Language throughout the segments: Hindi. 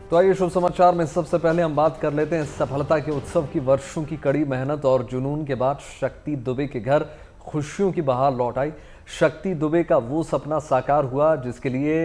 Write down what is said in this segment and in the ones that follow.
तो आइए शुभ समाचार में सबसे पहले हम बात कर लेते हैं सफलता के उत्सव की। वर्षों की कड़ी मेहनत और जुनून के बाद शक्ति दुबे के घर खुशियों की बहार लौट आई। शक्ति दुबे का वो सपना साकार हुआ जिसके लिए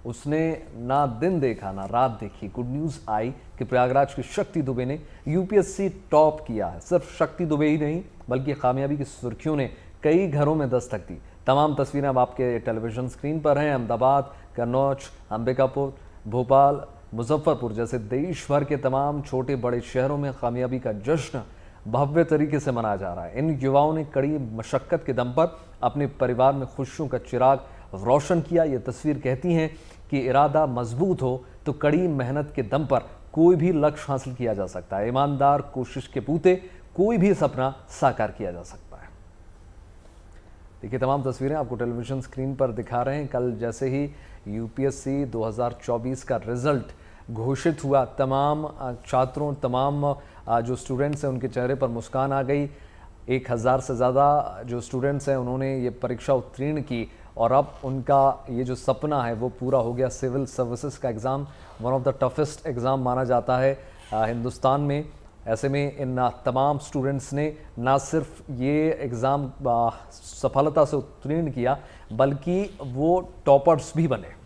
उसने ना दिन देखा ना रात देखी। गुड न्यूज आई कि प्रयागराज की शक्ति दुबे ने यूपीएससी टॉप किया है। सिर्फ शक्ति दुबे ही नहीं बल्कि कामयाबी की सुर्खियों ने कई घरों में दस्तक दी। तमाम तस्वीरें अब आपके टेलीविजन स्क्रीन पर हैं। अहमदाबाद, कन्नौज, अंबिकापुर, भोपाल, मुजफ्फरपुर जैसे देश भर के तमाम छोटे बड़े शहरों में कामयाबी का जश्न भव्य तरीके से मनाया जा रहा है। इन युवाओं ने कड़ी मशक्कत के दम पर अपने परिवार में खुशियों का चिराग रोशन किया। ये तस्वीर कहती है कि इरादा मजबूत हो तो कड़ी मेहनत के दम पर कोई भी लक्ष्य हासिल किया जा सकता है। ईमानदार कोशिश के बूते कोई भी सपना साकार किया जा सकता है। देखिए तमाम तस्वीरें आपको टेलीविजन स्क्रीन पर दिखा रहे हैं। कल जैसे ही यूपीएससी 2024 का रिजल्ट घोषित हुआ, तमाम छात्रों, तमाम जो स्टूडेंट्स हैं उनके चेहरे पर मुस्कान आ गई। 1000 से ज़्यादा जो स्टूडेंट्स हैं उन्होंने ये परीक्षा उत्तीर्ण की और अब उनका ये जो सपना है वो पूरा हो गया। सिविल सर्विसेज का exam one of the toughest exam माना जाता है हिंदुस्तान में। ऐसे में इन तमाम स्टूडेंट्स ने ना सिर्फ ये एग्ज़ाम सफलता से उत्तीर्ण किया बल्कि वो टॉपर्स भी बने।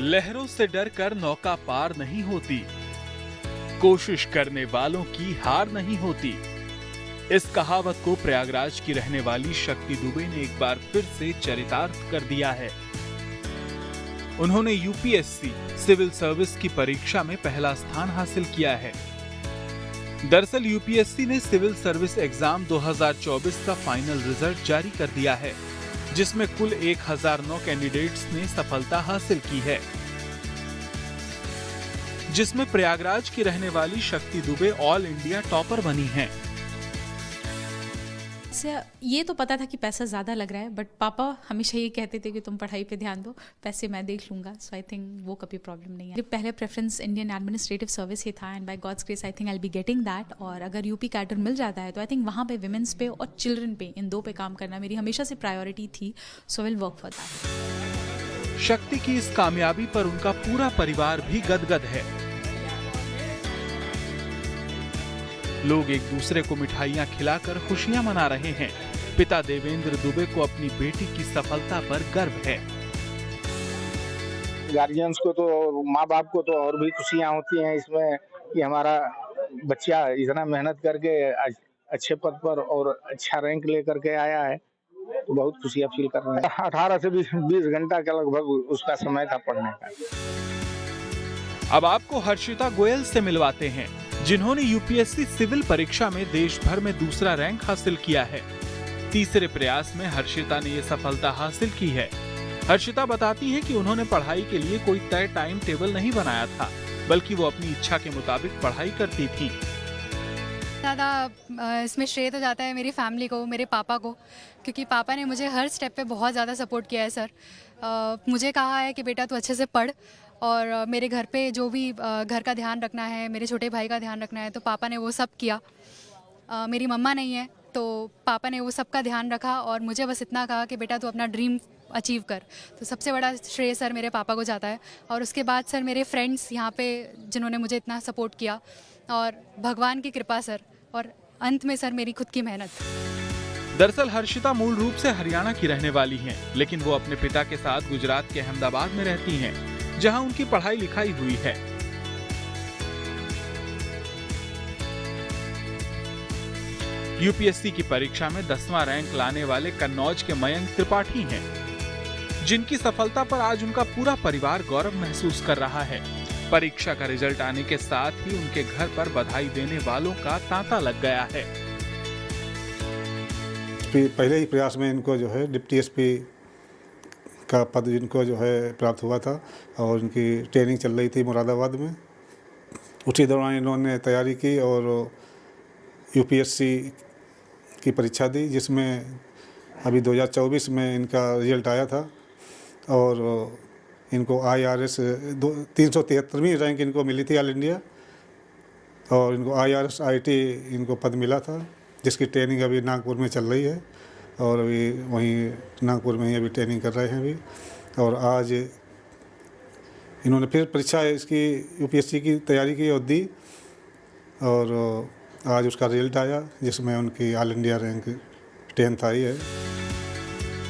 लहरों से डरकर नौका पार नहीं होती, कोशिश करने वालों की हार नहीं होती। इस कहावत को प्रयागराज की रहने वाली शक्ति दुबे ने एक बार फिर से चरितार्थ कर दिया है। उन्होंने यूपीएससी सिविल सर्विस की परीक्षा में पहला स्थान हासिल किया है। दरअसल यूपीएससी ने सिविल सर्विस एग्जाम 2024 का फाइनल रिजल्ट जारी कर दिया है, जिसमें कुल 1009 कैंडिडेट्स ने सफलता हासिल की है, जिसमें प्रयागराज की रहने वाली शक्ति दुबे ऑल इंडिया टॉपर बनी हैं। ये तो पता था कि पैसा ज़्यादा लग रहा है, बट पापा हमेशा ये कहते थे कि तुम पढ़ाई पे ध्यान दो, पैसे मैं देख लूँगा। सो आई थिंक वो कभी प्रॉब्लम नहीं है। पहले प्रेफरेंस इंडियन एडमिनिस्ट्रेटिव सर्विस ही था and by God's grace I think I will be getting that. और अगर यूपी कैडर मिल जाता है तो आई थिंक वहाँ पे विमेंस पे और चिल्ड्रन पे, इन दो पे काम करना मेरी हमेशा से प्रायोरिटी थी। So will work for that. शक्ति की इस कामयाबी पर उनका पूरा परिवार भी गदगद है। लोग एक दूसरे को मिठाइयां खिलाकर खुशियां मना रहे हैं। पिता देवेंद्र दुबे को अपनी बेटी की सफलता पर गर्व है। गार्जियंस को तो और माँ बाप को तो और भी खुशियां होती हैं इसमें कि हमारा बच्चा इतना मेहनत करके आज अच्छे पद पर और अच्छा रैंक लेकर के आया है, तो बहुत खुशियां फील कर रहे हैं। 18 से 20 घंटा का लगभग उसका समय था पढ़ने का। अब आपको हर्षिता गोयल से मिलवाते हैं, जिन्होंने यूपीएससी सिविल परीक्षा में देश भर में दूसरा रैंक हासिल किया है। तीसरे प्रयास में हर्षिता ने ये सफलता हासिल की है। हर्षिता बताती हैं कि उन्होंने पढ़ाई के लिए कोई तय टाइम टेबल नहीं बनाया था, बल्कि वो अपनी इच्छा के मुताबिक पढ़ाई करती थी। ज़्यादा इसमें श्रेय तो जाता है मेरी फैमिली को, मेरे पापा को, क्योंकि पापा ने मुझे हर स्टेप पे बहुत ज़्यादा सपोर्ट किया है सर। मुझे कहा है कि बेटा तू अच्छे से पढ़ और मेरे घर पे जो भी घर का ध्यान रखना है, मेरे छोटे भाई का ध्यान रखना है, तो पापा ने वो सब किया। मेरी मम्मा नहीं है तो पापा ने वो सब का ध्यान रखा और मुझे बस इतना कहा कि बेटा तू अपना ड्रीम अचीव कर। तो सबसे बड़ा श्रेय सर मेरे पापा को जाता है और उसके बाद सर मेरे फ्रेंड्स यहाँ पे जिन्होंने मुझे इतना सपोर्ट किया और भगवान की कृपा सर, और अंत में सर मेरी खुद की मेहनत। दरअसल हर्षिता मूल रूप से हरियाणा की रहने वाली हैं, लेकिन वो अपने पिता के साथ गुजरात के अहमदाबाद में रहती हैं, जहां उनकी पढ़ाई लिखाई हुई है। यूपीएससी की परीक्षा में 10वां रैंक लाने वाले कन्नौज के मयंक त्रिपाठी हैं, जिनकी सफलता पर आज उनका पूरा परिवार गौरव महसूस कर रहा है। परीक्षा का रिजल्ट आने के साथ ही उनके घर पर बधाई देने वालों का तांता लग गया है। पहले ही प्रयास में इनको जो है डिप्टी एसपी का पद जिनको जो है प्राप्त हुआ था और इनकी ट्रेनिंग चल रही थी मुरादाबाद में। उसी दौरान इन्होंने तैयारी की और यूपीएससी की परीक्षा दी, जिसमें अभी 2024 में इनका रिजल्ट आया था और इनको IRS 373वीं रैंक इनको मिली थी ऑल इंडिया और इनको IRS IT इनको पद मिला था, जिसकी ट्रेनिंग अभी नागपुर में चल रही है और अभी वहीं नागपुर में ही अभी ट्रेनिंग कर रहे हैं अभी। और आज इन्होंने फिर परीक्षा इसकी UPSC की तैयारी की और दी और आज उसका रिजल्ट आया जिसमें उनकी ऑल इंडिया रैंक 10th आई है।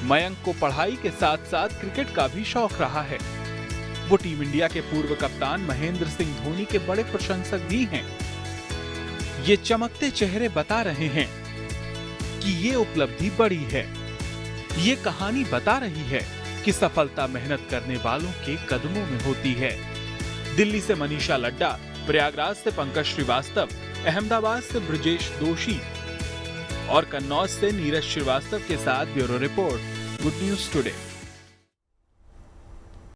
मयंक को पढ़ाई के साथ साथ क्रिकेट का भी शौक रहा है। वो टीम इंडिया के पूर्व कप्तान महेंद्र सिंह धोनी के बड़े प्रशंसक भी हैं। ये चमकते चेहरे बता रहे हैं कि ये उपलब्धि बड़ी है। ये कहानी बता रही है कि सफलता मेहनत करने वालों के कदमों में होती है। दिल्ली से मनीषा लड्डा, प्रयागराज से पंकज श्रीवास्तव, अहमदाबाद से ब्रजेश दोषी और कन्नौज से नीरज श्रीवास्तव के साथ bureau report, good news today.